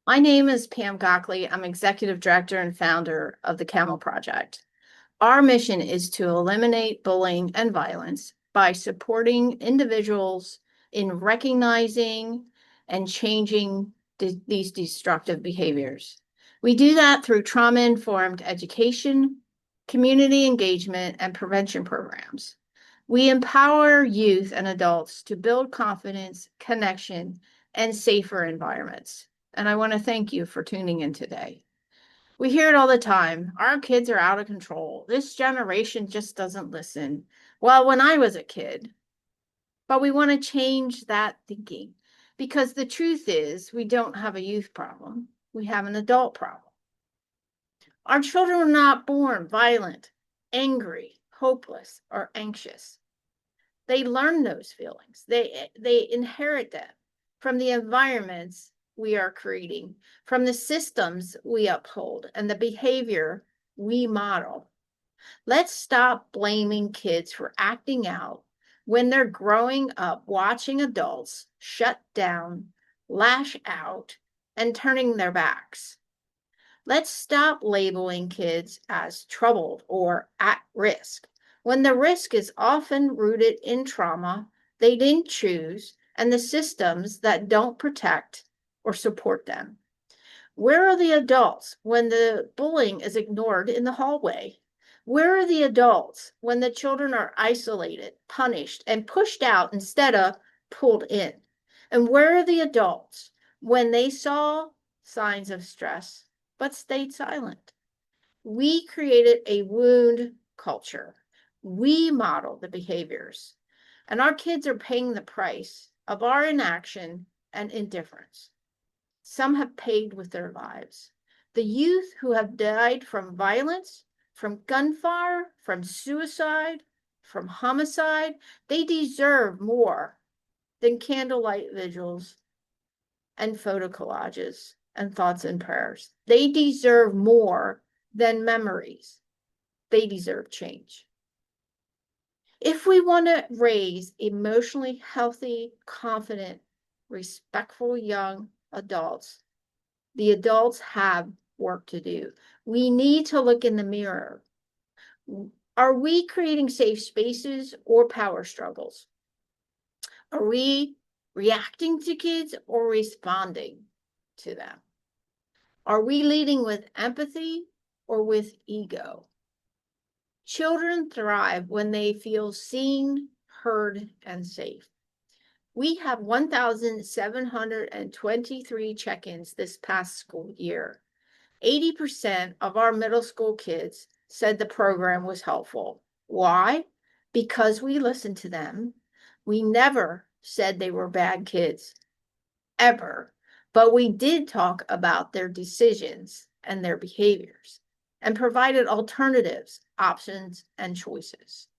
My name is Pam Gockley. I'm executive director and founder of the Camel Project. Our mission is to eliminate bullying and violence by supporting individuals in recognizing and changing these destructive behaviors. We do that through trauma-informed education, community engagement, and prevention programs. We empower youth and adults to build confidence, connection, and safer environments. And I want to thank you for tuning in today. We hear it all the time. Our kids are out of control. This generation just doesn't listen. Well, when I was a kid, but we want to change that thinking because the truth is we don't have a youth problem. We have an adult problem. Our children are not born violent, angry, hopeless, or anxious. They learn those feelings. They inherit them from the environments we are creating, from the systems we uphold, and the behavior we model. Let's stop blaming kids for acting out when they're growing up watching adults shut down, lash out, and turning their backs. Let's stop labeling kids as troubled or at risk when the risk is often rooted in trauma they didn't choose and the systems that don't protect or support them. Where are the adults when the bullying is ignored in the hallway? Where are the adults when the children are isolated, punished, and pushed out instead of pulled in? And where are the adults when they saw signs of stress but stayed silent? We created a wound culture. We modeled the behaviors, and our kids are paying the price of our inaction and indifference. Some have paid with their lives. The youth who have died from violence, from gunfire, from suicide, from homicide, they deserve more than candlelight vigils and photo collages and thoughts and prayers. They deserve more than memories. They deserve change. If we want to raise emotionally healthy, confident, respectful young adults, the adults have work to do. We need to look in the mirror. Are we creating safe spaces or power struggles? Are we reacting to kids or responding to them? Are we leading with empathy or with ego? Children thrive when they feel seen, heard, and safe. We have 1,723 check-ins this past school year. 80% of our middle school kids said the program was helpful. Why? Because we listened to them. We never said they were bad kids, ever, but we did talk about their decisions and their behaviors and provided alternatives, options, and choices.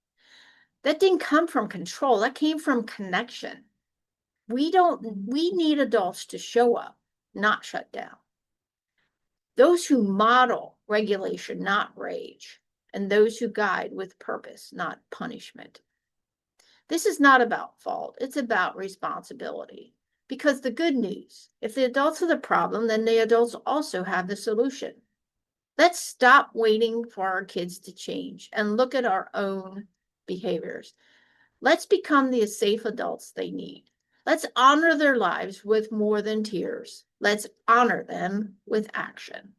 That didn't come from control, that came from connection. We need adults to show up, not shut down. Those who model regulation, not rage, and those who guide with purpose, not punishment. This is not about fault, it's about responsibility. Because the good news, if the adults are the problem, then the adults also have the solution. Let's stop waiting for our kids to change and look at our own behaviors. Let's become the safe adults they need. Let's honor their lives with more than tears. Let's honor them with action.